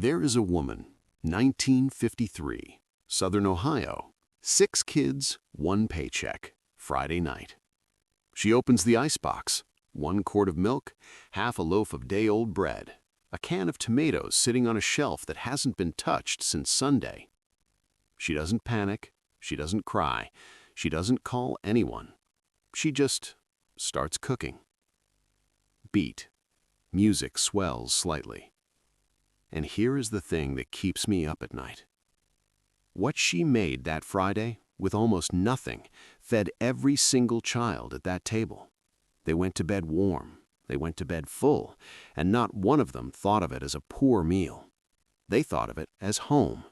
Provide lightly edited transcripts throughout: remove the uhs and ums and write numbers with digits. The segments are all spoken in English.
There is a woman, 1953, Southern Ohio, 6 kids, 1 paycheck, Friday night. She opens the icebox, 1 quart of milk, half a loaf of day-old bread, a can of tomatoes sitting on a shelf that hasn't been touched since Sunday. She doesn't panic, she doesn't cry, she doesn't call anyone. She just starts cooking. Beat. Music swells slightly. And here is the thing that keeps me up at night. What she made that Friday, with almost nothing, fed every single child at that table. They went to bed warm, they went to bed full, and not one of them thought of it as a poor meal. They thought of it as home.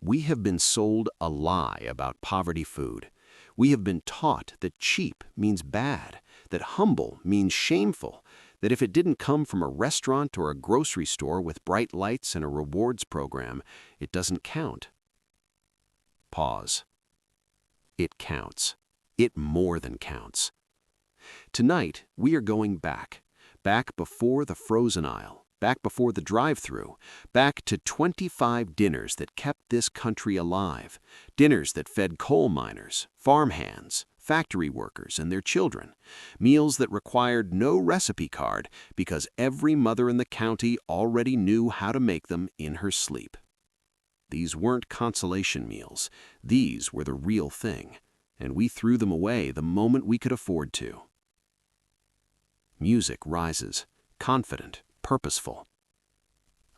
We have been sold a lie about poverty food. We have been taught that cheap means bad, that humble means shameful, that if it didn't come from a restaurant or a grocery store with bright lights and a rewards program, it doesn't count. Pause. It counts. It more than counts. Tonight, we are going back before the frozen aisle, back before the drive-thru, back to 25 dinners that kept this country alive, dinners that fed coal miners, farmhands, factory workers and their children, meals that required no recipe card because every mother in the county already knew how to make them in her sleep. These weren't consolation meals. These were the real thing, and we threw them away the moment we could afford to. Music rises, confident, purposeful.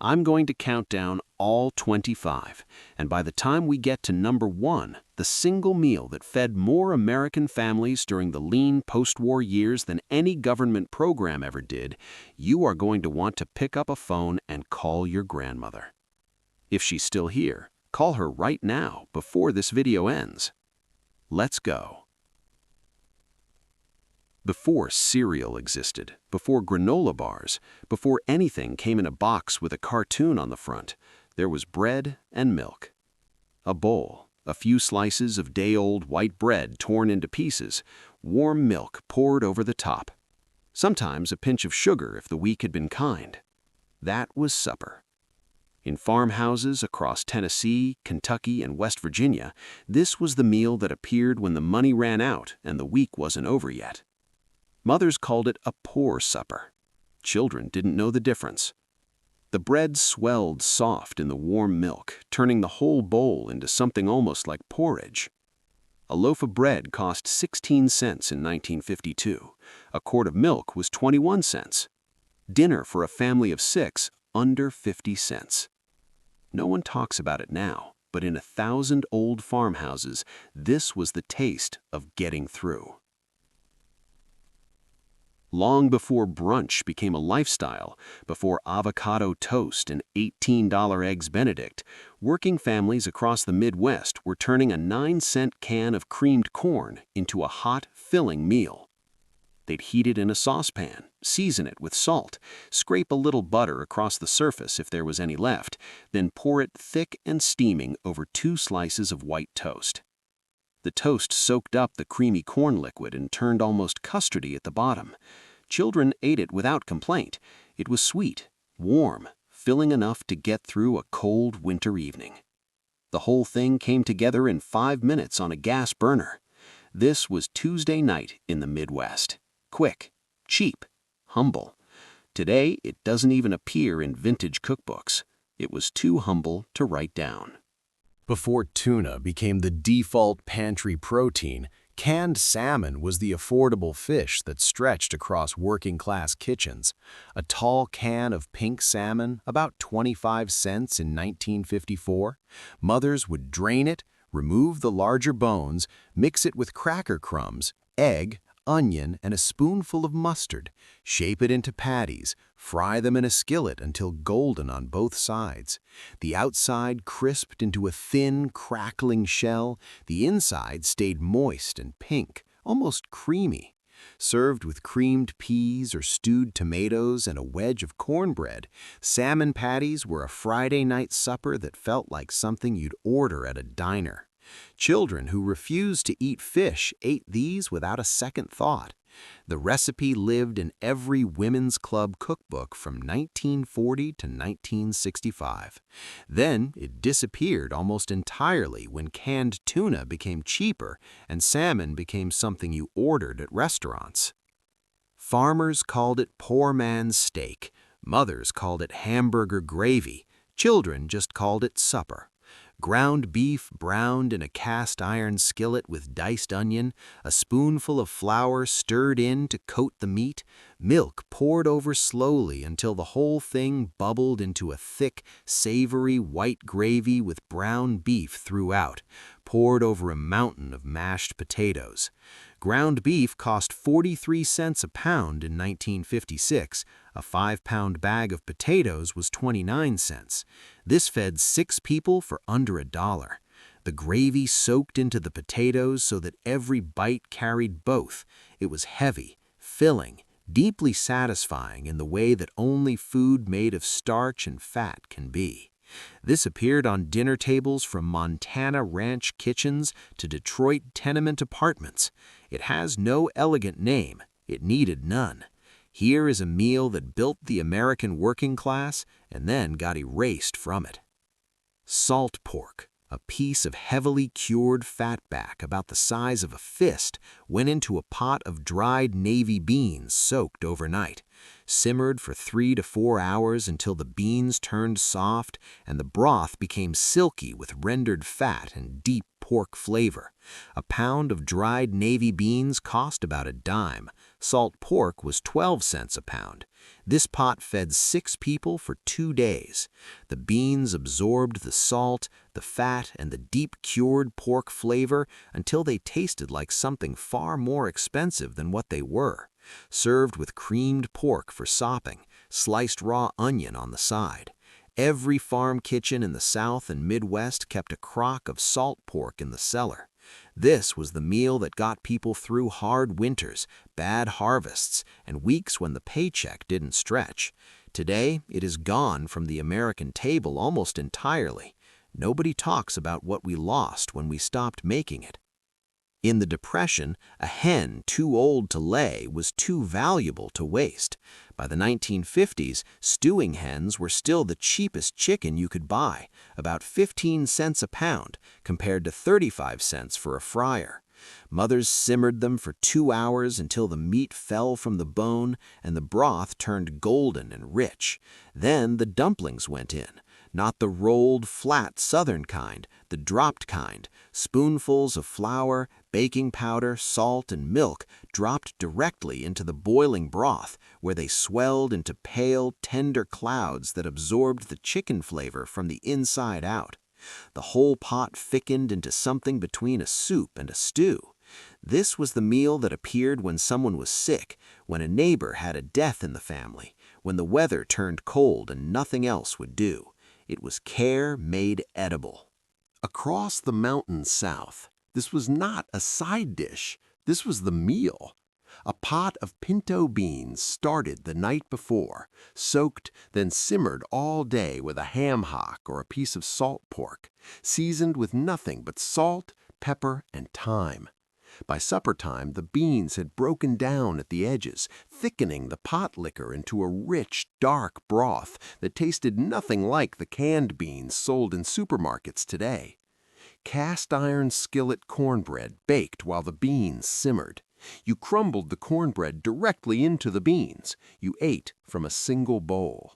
I'm going to count down all 25, and by the time we get to number 1, the single meal that fed more American families during the lean post-war years than any government program ever did, you are going to want to pick up a phone and call your grandmother. If she's still here, call her right now before this video ends. Let's go. Before cereal existed, before granola bars, before anything came in a box with a cartoon on the front, there was bread and milk. A bowl, a few slices of day-old white bread torn into pieces, warm milk poured over the top. Sometimes a pinch of sugar if the week had been kind. That was supper. In farmhouses across Tennessee, Kentucky, and West Virginia, this was the meal that appeared when the money ran out and the week wasn't over yet. Mothers called it a poor supper. Children didn't know the difference. The bread swelled soft in the warm milk, turning the whole bowl into something almost like porridge. A loaf of bread cost 16 cents in 1952. A quart of milk was 21 cents. Dinner for a family of 6, under 50 cents. No one talks about it now, but in 1,000 old farmhouses, this was the taste of getting through. Long before brunch became a lifestyle, before avocado toast and $18 Eggs Benedict, working families across the Midwest were turning a 9-cent can of creamed corn into a hot, filling meal. They'd heat it in a saucepan, season it with salt, scrape a little butter across the surface if there was any left, then pour it thick and steaming over 2 slices of white toast. The toast soaked up the creamy corn liquid and turned almost custardy at the bottom. Children ate it without complaint. It was sweet, warm, filling enough to get through a cold winter evening. The whole thing came together in 5 minutes on a gas burner. This was Tuesday night in the Midwest. Quick, cheap, humble. Today, it doesn't even appear in vintage cookbooks. It was too humble to write down. Before tuna became the default pantry protein, canned salmon was the affordable fish that stretched across working-class kitchens. A tall can of pink salmon, about 25 cents in 1954. Mothers would drain it, remove the larger bones, mix it with cracker crumbs, egg, onion, and a spoonful of mustard, shape it into patties, fry them in a skillet until golden on both sides. The outside crisped into a thin, crackling shell, the inside stayed moist and pink, almost creamy. Served with creamed peas or stewed tomatoes and a wedge of cornbread, salmon patties were a Friday night supper that felt like something you'd order at a diner. Children who refused to eat fish ate these without a second thought. The recipe lived in every women's club cookbook from 1940 to 1965. Then it disappeared almost entirely when canned tuna became cheaper and salmon became something you ordered at restaurants. Farmers called it poor man's steak, mothers called it hamburger gravy, children just called it supper. Ground beef browned in a cast iron skillet with diced onion, a spoonful of flour stirred in to coat the meat, milk poured over slowly until the whole thing bubbled into a thick, savory white gravy with brown beef throughout, poured over a mountain of mashed potatoes. Ground beef cost 43 cents a pound in 1956. A 5-pound bag of potatoes was 29 cents. This fed 6 people for under $1. The gravy soaked into the potatoes so that every bite carried both. It was heavy, filling, deeply satisfying in the way that only food made of starch and fat can be. This appeared on dinner tables from Montana ranch kitchens to Detroit tenement apartments. It has no elegant name. It needed none. Here is a meal that built the American working class and then got erased from it. Salt pork, a piece of heavily cured fatback about the size of a fist, went into a pot of dried navy beans soaked overnight, simmered for 3 to 4 hours until the beans turned soft and the broth became silky with rendered fat and deep pork flavor. A pound of dried navy beans cost about a dime. Salt pork was 12 cents a pound. This pot fed 6 people for 2 days. The beans absorbed the salt, the fat, and the deep cured pork flavor until they tasted like something far more expensive than what they were. Served with creamed pork for sopping, sliced raw onion on the side. Every farm kitchen in the South and Midwest kept a crock of salt pork in the cellar. This was the meal that got people through hard winters, bad harvests, and weeks when the paycheck didn't stretch. Today, it is gone from the American table almost entirely. Nobody talks about what we lost when we stopped making it. In the Depression, a hen too old to lay was too valuable to waste. By the 1950s, stewing hens were still the cheapest chicken you could buy, about 15 cents a pound, compared to 35 cents for a fryer. Mothers simmered them for 2 hours until the meat fell from the bone and the broth turned golden and rich. Then the dumplings went in. Not the rolled, flat Southern kind, the dropped kind. Spoonfuls of flour, baking powder, salt, and milk dropped directly into the boiling broth, where they swelled into pale, tender clouds that absorbed the chicken flavor from the inside out. The whole pot thickened into something between a soup and a stew. This was the meal that appeared when someone was sick, when a neighbor had a death in the family, when the weather turned cold and nothing else would do. It was care made edible. Across the mountains south, this was not a side dish. This was the meal. A pot of pinto beans started the night before, soaked, then simmered all day with a ham hock or a piece of salt pork, seasoned with nothing but salt, pepper, and thyme. By supper time, the beans had broken down at the edges, thickening the pot liquor into a rich, dark broth that tasted nothing like the canned beans sold in supermarkets today. Cast iron skillet cornbread baked while the beans simmered. You crumbled the cornbread directly into the beans. You ate from a single bowl.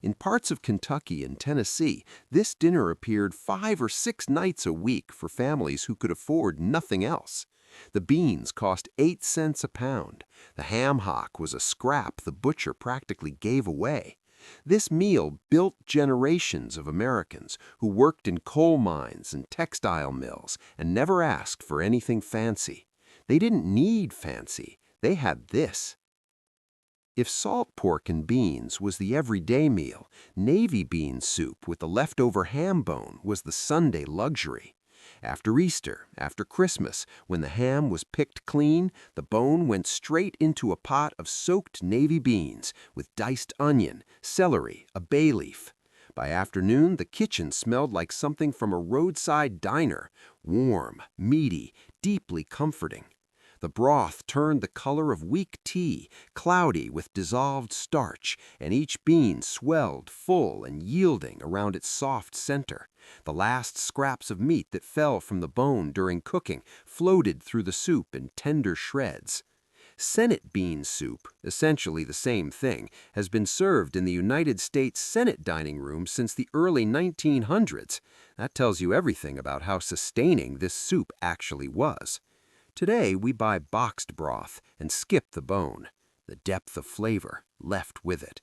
In parts of Kentucky and Tennessee, this dinner appeared 5 or 6 nights a week for families who could afford nothing else. The beans cost 8 cents a pound. The ham hock was a scrap the butcher practically gave away. This meal built generations of Americans who worked in coal mines and textile mills and never asked for anything fancy. They didn't need fancy. They had this. If salt pork and beans was the everyday meal, navy bean soup with the leftover ham bone was the Sunday luxury. After Easter, after Christmas, when the ham was picked clean, the bone went straight into a pot of soaked navy beans with diced onion, celery, a bay leaf. By afternoon, the kitchen smelled like something from a roadside diner, warm, meaty, deeply comforting. The broth turned the color of weak tea, cloudy with dissolved starch, and each bean swelled full and yielding around its soft center. The last scraps of meat that fell from the bone during cooking floated through the soup in tender shreds. Senate bean soup, essentially the same thing, has been served in the United States Senate dining room since the early 1900s. That tells you everything about how sustaining this soup actually was. Today, we buy boxed broth and skip the bone. The depth of flavor left with it.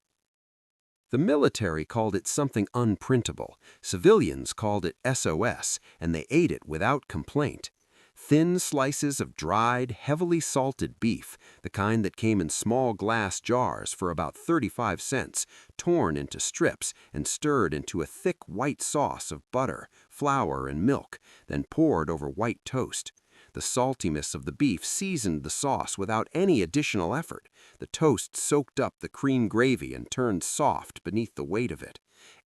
The military called it something unprintable. Civilians called it SOS, and they ate it without complaint. Thin slices of dried, heavily salted beef, the kind that came in small glass jars for about 35 cents, torn into strips and stirred into a thick white sauce of butter, flour, and milk, then poured over white toast. The saltiness of the beef seasoned the sauce without any additional effort. The toast soaked up the cream gravy and turned soft beneath the weight of it.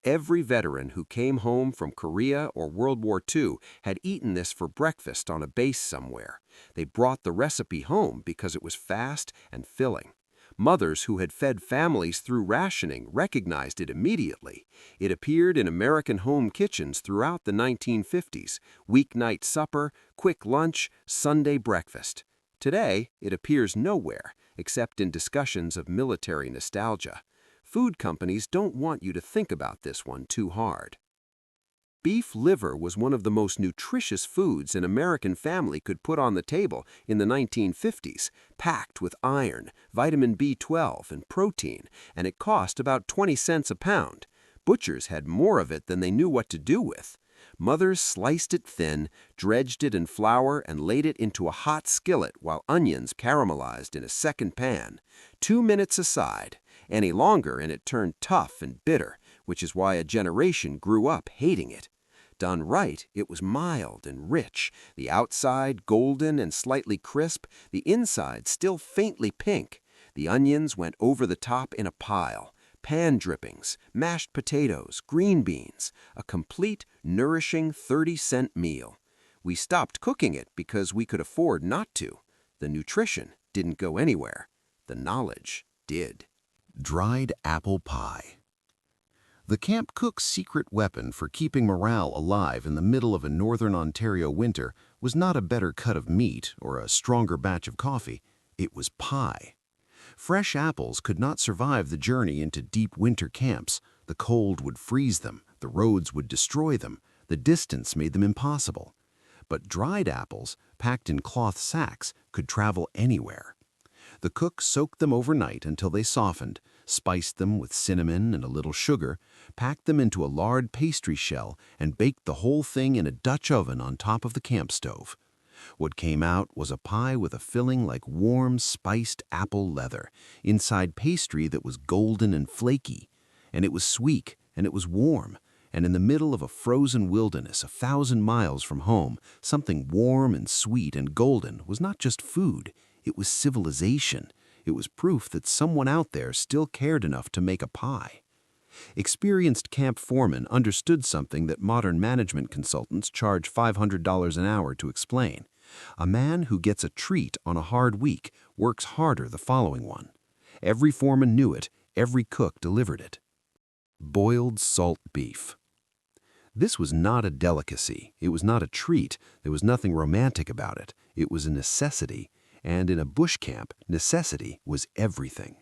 Every veteran who came home from Korea or World War II had eaten this for breakfast on a base somewhere. They brought the recipe home because it was fast and filling. Mothers who had fed families through rationing recognized it immediately. It appeared in American home kitchens throughout the 1950s, weeknight supper, quick lunch, Sunday breakfast. Today, it appears nowhere, except in discussions of military nostalgia. Food companies don't want you to think about this one too hard. Beef liver was one of the most nutritious foods an American family could put on the table in the 1950s, packed with iron, vitamin B12, and protein, and it cost about 20 cents a pound. Butchers had more of it than they knew what to do with. Mothers sliced it thin, dredged it in flour, and laid it into a hot skillet while onions caramelized in a second pan. 2 minutes aside. Any longer and it turned tough and bitter, which is why a generation grew up hating it. Done right, it was mild and rich, the outside golden and slightly crisp, the inside still faintly pink. The onions went over the top in a pile. Pan drippings, mashed potatoes, green beans, a complete, nourishing 30-cent meal. We stopped cooking it because we could afford not to. The nutrition didn't go anywhere. The knowledge did. Dried apple pie. The camp cook's secret weapon for keeping morale alive in the middle of a northern Ontario winter was not a better cut of meat or a stronger batch of coffee. It was pie. Fresh apples could not survive the journey into deep winter camps. The cold would freeze them, the roads would destroy them, the distance made them impossible. But dried apples, packed in cloth sacks, could travel anywhere. The cook soaked them overnight until they softened, spiced them with cinnamon and a little sugar, packed them into a lard pastry shell, and baked the whole thing in a Dutch oven on top of the camp stove. What came out was a pie with a filling like warm, spiced apple leather, inside pastry that was golden and flaky. And it was sweet, and it was warm, and in the middle of a frozen wilderness 1,000 miles from home, something warm and sweet and golden was not just food, it was civilization. It was proof that someone out there still cared enough to make a pie. Experienced camp foremen understood something that modern management consultants charge $500 an hour to explain. A man who gets a treat on a hard week works harder the following one. Every foreman knew it, every cook delivered it. Boiled salt beef. This was not a delicacy, it was not a treat, there was nothing romantic about it, it was a necessity. And in a bush camp, necessity was everything.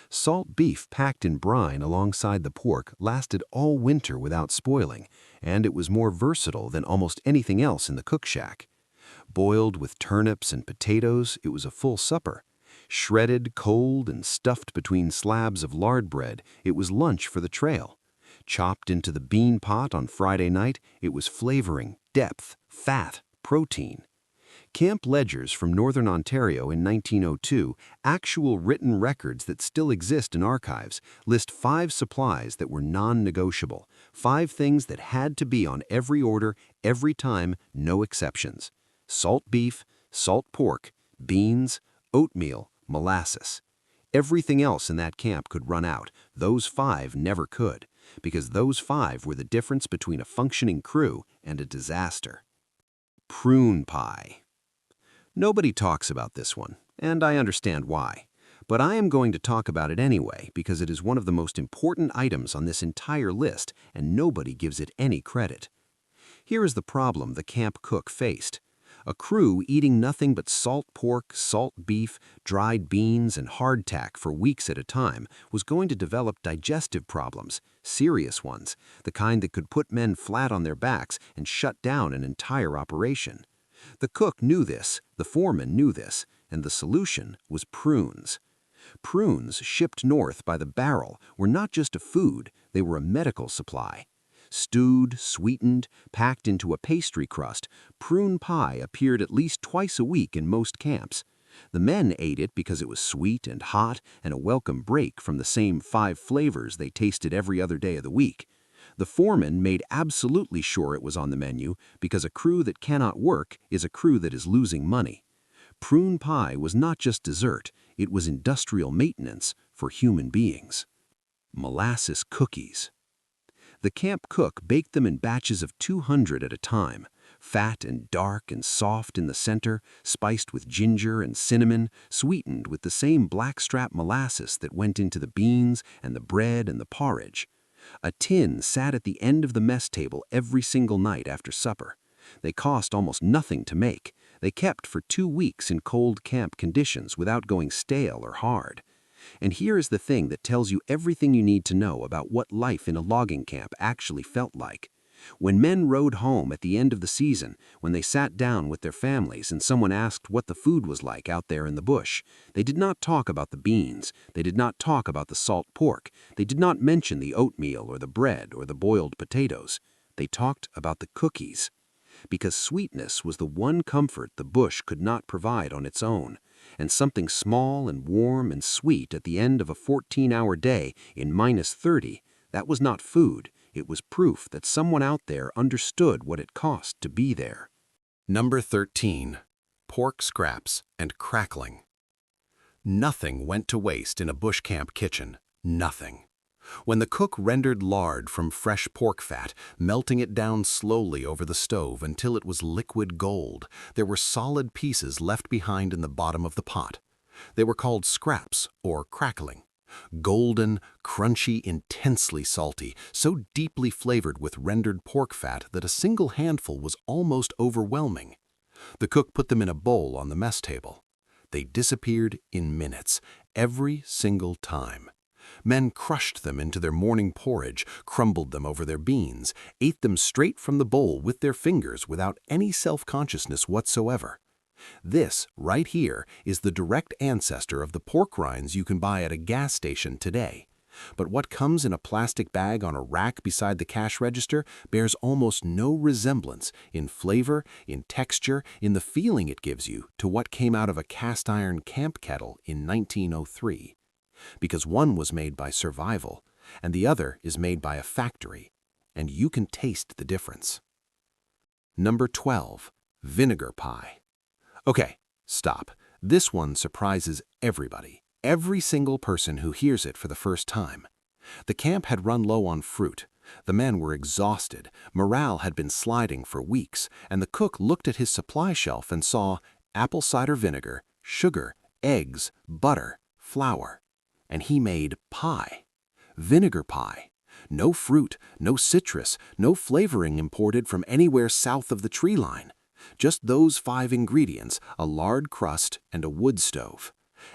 Salt beef packed in brine alongside the pork lasted all winter without spoiling, and it was more versatile than almost anything else in the cook shack. Boiled with turnips and potatoes, it was a full supper. Shredded, cold, and stuffed between slabs of lard bread, it was lunch for the trail. Chopped into the bean pot on Friday night, it was flavoring, depth, fat, protein. Camp ledgers from Northern Ontario in 1902, actual written records that still exist in archives, list 5 supplies that were non-negotiable, 5 things that had to be on every order, every time, no exceptions. Salt beef, salt pork, beans, oatmeal, molasses. Everything else in that camp could run out. Those 5 never could, because those 5 were the difference between a functioning crew and a disaster. Prune pie. Nobody talks about this one, and I understand why. But I am going to talk about it anyway because it is one of the most important items on this entire list and nobody gives it any credit. Here is the problem the camp cook faced. A crew eating nothing but salt pork, salt beef, dried beans, and hardtack for weeks at a time was going to develop digestive problems, serious ones, the kind that could put men flat on their backs and shut down an entire operation. The cook knew this, the foreman knew this, and the solution was prunes. Prunes, shipped north by the barrel, were not just a food, they were a medical supply. Stewed, sweetened, packed into a pastry crust, prune pie appeared at least twice a week in most camps. The men ate it because it was sweet and hot and a welcome break from the same 5 flavors they tasted every other day of the week. The foreman made absolutely sure it was on the menu because a crew that cannot work is a crew that is losing money. Prune pie was not just dessert, it was industrial maintenance for human beings. Molasses cookies. The camp cook baked them in batches of 200 at a time, fat and dark and soft in the center, spiced with ginger and cinnamon, sweetened with the same blackstrap molasses that went into the beans and the bread and the porridge. A tin sat at the end of the mess table every single night after supper. They cost almost nothing to make. They kept for 2 weeks in cold camp conditions without going stale or hard. And here is the thing that tells you everything you need to know about what life in a logging camp actually felt like. When men rode home at the end of the season, when they sat down with their families and someone asked what the food was like out there in the bush, they did not talk about the beans, they did not talk about the salt pork, they did not mention the oatmeal or the bread or the boiled potatoes. They talked about the cookies. Because sweetness was the one comfort the bush could not provide on its own, and something small and warm and sweet at the end of a 14-hour day in -30, that was not food, it was proof that someone out there understood what it cost to be there. Number 13. Pork scraps and crackling. Nothing went to waste in a bush camp kitchen. Nothing. When the cook rendered lard from fresh pork fat, melting it down slowly over the stove until it was liquid gold, there were solid pieces left behind in the bottom of the pot. They were called scraps or crackling. Golden, crunchy, intensely salty, so deeply flavored with rendered pork fat that a single handful was almost overwhelming. The cook put them in a bowl on the mess table. They disappeared in minutes, every single time. Men crushed them into their morning porridge, crumbled them over their beans, ate them straight from the bowl with their fingers without any self-consciousness whatsoever. This, right here, is the direct ancestor of the pork rinds you can buy at a gas station today. But what comes in a plastic bag on a rack beside the cash register bears almost no resemblance in flavor, in texture, in the feeling it gives you to what came out of a cast-iron camp kettle in 1903. Because one was made by survival, and the other is made by a factory, and you can taste the difference. Number 12. Vinegar pie. Okay, stop. This one surprises everybody, every single person who hears it for the first time. The camp had run low on fruit. The men were exhausted, morale had been sliding for weeks, and the cook looked at his supply shelf and saw apple cider vinegar, sugar, eggs, butter, flour. And he made pie. Vinegar pie. No fruit, no citrus, no flavoring imported from anywhere south of the tree line. Just those 5 ingredients, a lard crust and a wood stove.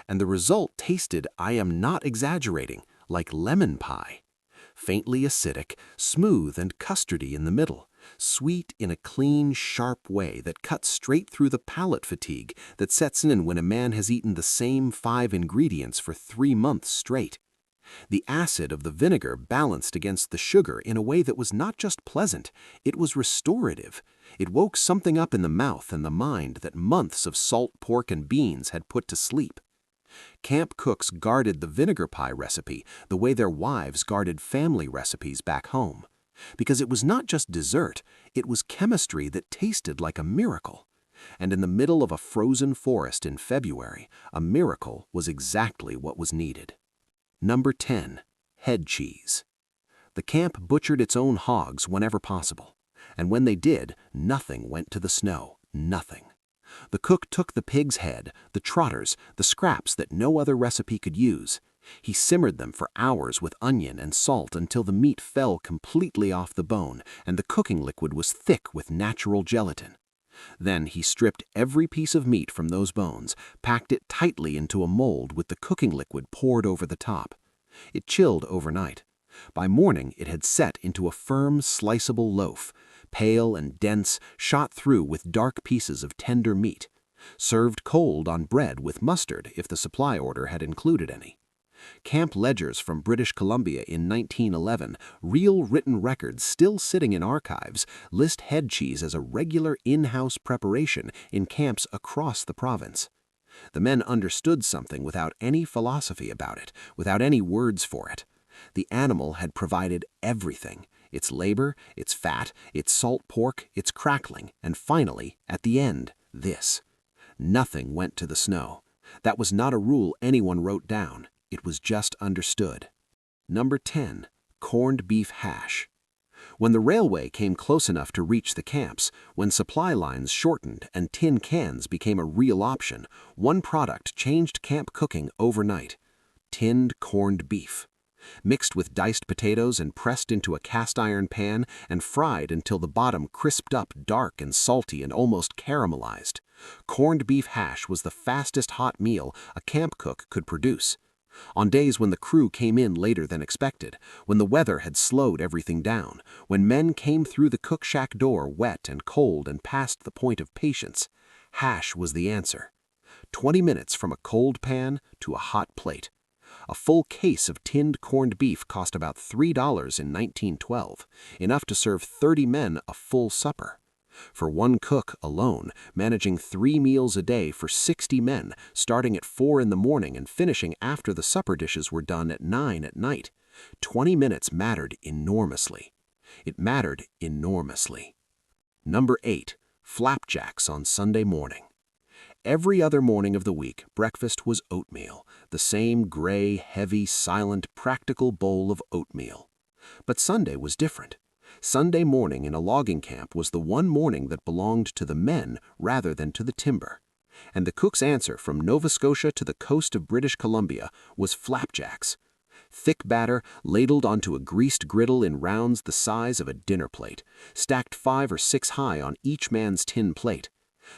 And the result tasted, I am not exaggerating, like lemon pie. Faintly acidic, smooth and custardy in the middle, sweet in a clean, sharp way that cuts straight through the palate fatigue that sets in when a man has eaten the same 5 ingredients for 3 months straight. The acid of the vinegar balanced against the sugar in a way that was not just pleasant, it was restorative. It woke something up in the mouth and the mind that months of salt pork and beans had put to sleep. Camp cooks guarded the vinegar pie recipe the way their wives guarded family recipes back home. Because it was not just dessert, it was chemistry that tasted like a miracle. And in the middle of a frozen forest in February, a miracle was exactly what was needed. Number 10. Head cheese. The camp butchered its own hogs whenever possible. And when they did, nothing went to the snow, nothing. The cook took the pig's head, the trotters, the scraps that no other recipe could use. He simmered them for hours with onion and salt until the meat fell completely off the bone and the cooking liquid was thick with natural gelatin. Then he stripped every piece of meat from those bones, packed it tightly into a mold with the cooking liquid poured over the top. It chilled overnight. By morning, it had set into a firm, sliceable loaf, pale and dense, shot through with dark pieces of tender meat, served cold on bread with mustard if the supply order had included any. Camp ledgers from British Columbia in 1911, real written records still sitting in archives, list head cheese as a regular in-house preparation in camps across the province. The men understood something without any philosophy about it, without any words for it. The animal had provided everything: its labor, its fat, its salt pork, its crackling, and finally, at the end, this. Nothing went to the snow. That was not a rule anyone wrote down. It was just understood. Number 10. Corned beef hash. When the railway came close enough to reach the camps, when supply lines shortened and tin cans became a real option, one product changed camp cooking overnight: tinned corned beef. Mixed with diced potatoes and pressed into a cast-iron pan and fried until the bottom crisped up dark and salty and almost caramelized. Corned beef hash was the fastest hot meal a camp cook could produce. On days when the crew came in later than expected, when the weather had slowed everything down, when men came through the cook shack door wet and cold and past the point of patience, hash was the answer. 20 minutes from a cold pan to a hot plate. A full case of tinned corned beef cost about $3 in 1912, enough to serve 30 men a full supper. For one cook alone, managing 3 meals a day for 60 men, starting at 4 in the morning and finishing after the supper dishes were done at 9 at night, 20 minutes mattered enormously. It mattered enormously. Number 8. Flapjacks on Sunday morning. Every other morning of the week, breakfast was oatmeal, the same gray, heavy, silent, practical bowl of oatmeal. But Sunday was different. Sunday morning in a logging camp was the one morning that belonged to the men rather than to the timber. And the cook's answer from Nova Scotia to the coast of British Columbia was flapjacks. Thick batter ladled onto a greased griddle in rounds the size of a dinner plate, stacked 5 or 6 high on each man's tin plate.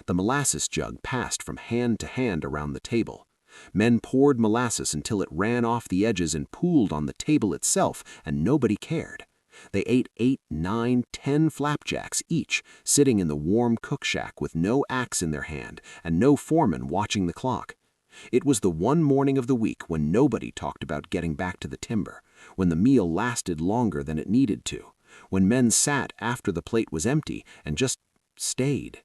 The molasses jug passed from hand to hand around the table. Men poured molasses until it ran off the edges and pooled on the table itself, and nobody cared. They ate 8, 9, 10 flapjacks each, sitting in the warm cook shack with no axe in their hand and no foreman watching the clock. It was the one morning of the week when nobody talked about getting back to the timber, when the meal lasted longer than it needed to, when men sat after the plate was empty and just stayed.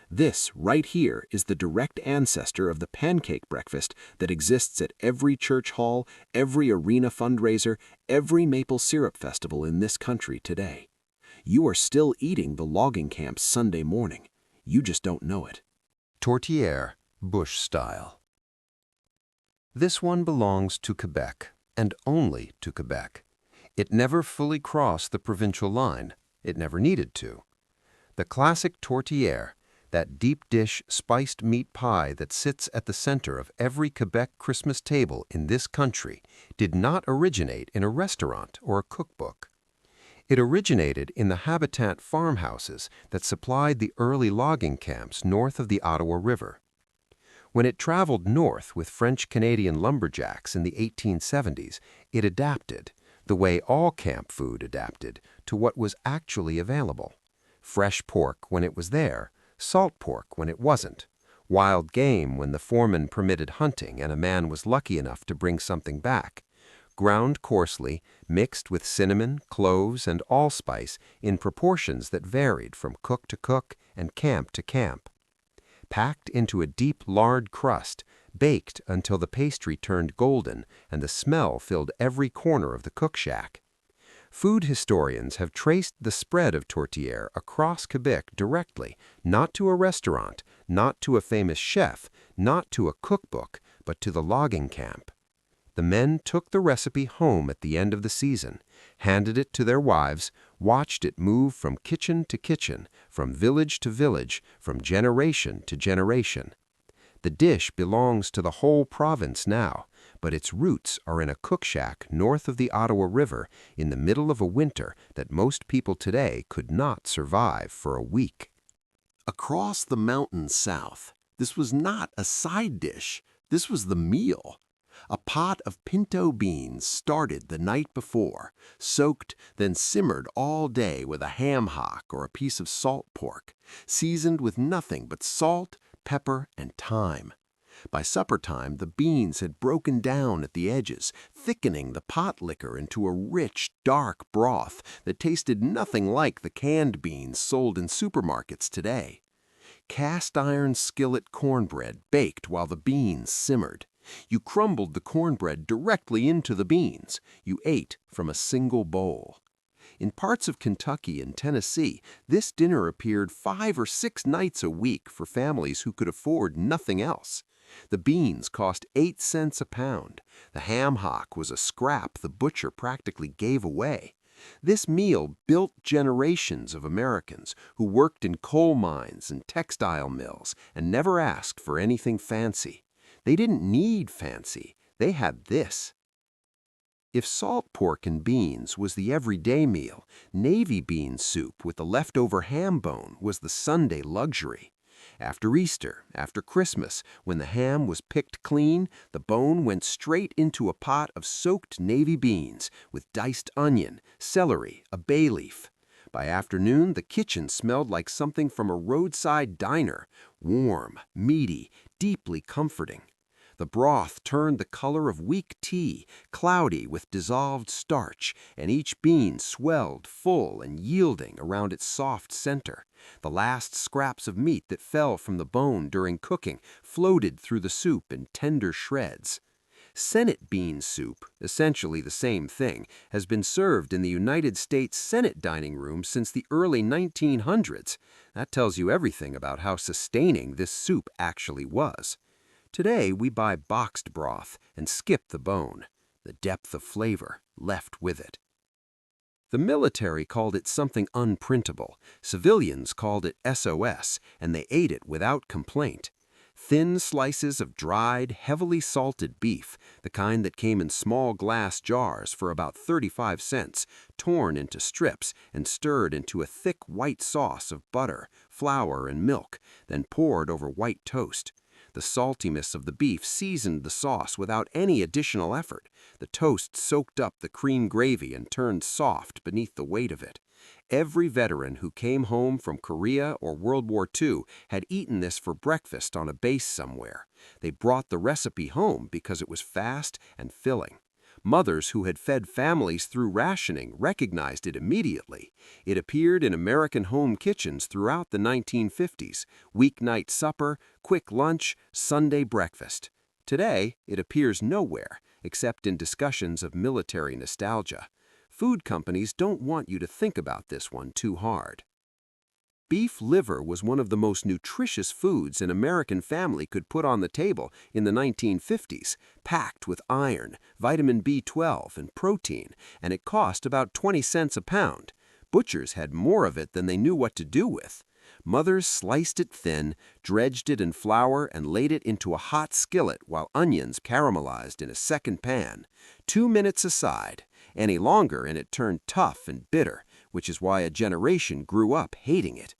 This, right here, is the direct ancestor of the pancake breakfast that exists at every church hall, every arena fundraiser, every maple syrup festival in this country today. You are still eating the logging camp's Sunday morning. You just don't know it. Tourtière, bush style. This one belongs to Quebec, and only to Quebec. It never fully crossed the provincial line. It never needed to. The classic tourtière, that deep dish spiced meat pie that sits at the center of every Quebec Christmas table in this country, did not originate in a restaurant or a cookbook. It originated in the habitat farmhouses that supplied the early logging camps north of the Ottawa River. When it traveled north with French-Canadian lumberjacks in the 1870s, it adapted, the way all camp food adapted, to what was actually available. Fresh pork when it was there, salt pork when it wasn't, wild game when the foreman permitted hunting and a man was lucky enough to bring something back, ground coarsely, mixed with cinnamon, cloves, and allspice in proportions that varied from cook to cook and camp to camp. Packed into a deep lard crust, baked until the pastry turned golden and the smell filled every corner of the cook shack. Food historians have traced the spread of tourtière across Quebec directly, not to a restaurant, not to a famous chef, not to a cookbook, but to the logging camp. The men took the recipe home at the end of the season, handed it to their wives, watched it move from kitchen to kitchen, from village to village, from generation to generation. The dish belongs to the whole province now, but its roots are in a cook shack north of the Ottawa River in the middle of a winter that most people today could not survive for a week. Across the mountains south, this was not a side dish. This was the meal. A pot of pinto beans started the night before, soaked, then simmered all day with a ham hock or a piece of salt pork, seasoned with nothing but salt, pepper, and thyme. By supper time, the beans had broken down at the edges, thickening the pot liquor into a rich, dark broth that tasted nothing like the canned beans sold in supermarkets today. Cast-iron skillet cornbread baked while the beans simmered. You crumbled the cornbread directly into the beans. You ate from a single bowl. In parts of Kentucky and Tennessee, this dinner appeared 5 or 6 nights a week for families who could afford nothing else. The beans cost 8 cents a pound. The ham hock was a scrap the butcher practically gave away. This meal built generations of Americans who worked in coal mines and textile mills and never asked for anything fancy. They didn't need fancy. They had this. If salt pork and beans was the everyday meal, navy bean soup with the leftover ham bone was the Sunday luxury. After Easter, after Christmas, when the ham was picked clean, the bone went straight into a pot of soaked navy beans with diced onion, celery, a bay leaf. By afternoon, the kitchen smelled like something from a roadside diner, warm, meaty, deeply comforting. The broth turned the color of weak tea, cloudy with dissolved starch, and each bean swelled full and yielding around its soft center. The last scraps of meat that fell from the bone during cooking floated through the soup in tender shreds. Senate bean soup, essentially the same thing, has been served in the United States Senate dining room since the early 1900s. That tells you everything about how sustaining this soup actually was. Today, we buy boxed broth and skip the bone, the depth of flavor left with it. The military called it something unprintable. Civilians called it SOS, and they ate it without complaint. Thin slices of dried, heavily salted beef, the kind that came in small glass jars for about 35 cents, torn into strips and stirred into a thick white sauce of butter, flour, and milk, then poured over white toast. The saltiness of the beef seasoned the sauce without any additional effort. The toast soaked up the cream gravy and turned soft beneath the weight of it. Every veteran who came home from Korea or World War II had eaten this for breakfast on a base somewhere. They brought the recipe home because it was fast and filling. Mothers who had fed families through rationing recognized it immediately. It appeared in American home kitchens throughout the 1950s, weeknight supper, quick lunch, Sunday breakfast. Today, it appears nowhere, except in discussions of military nostalgia. Food companies don't want you to think about this one too hard. Beef liver was one of the most nutritious foods an American family could put on the table in the 1950s, packed with iron, vitamin B12, and protein, and it cost about 20 cents a pound. Butchers had more of it than they knew what to do with. Mothers sliced it thin, dredged it in flour, and laid it into a hot skillet while onions caramelized in a second pan. 2 minutes aside. Any longer and it turned tough and bitter, which is why a generation grew up hating it.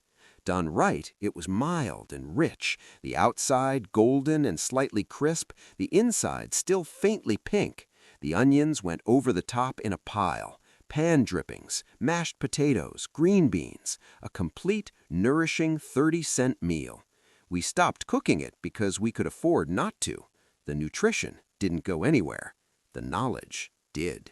Done right, it was mild and rich, the outside golden and slightly crisp, the inside still faintly pink. The onions went over the top in a pile. Pan drippings, mashed potatoes, green beans, a complete, nourishing 30-cent meal. We stopped cooking it because we could afford not to. The nutrition didn't go anywhere. The knowledge did.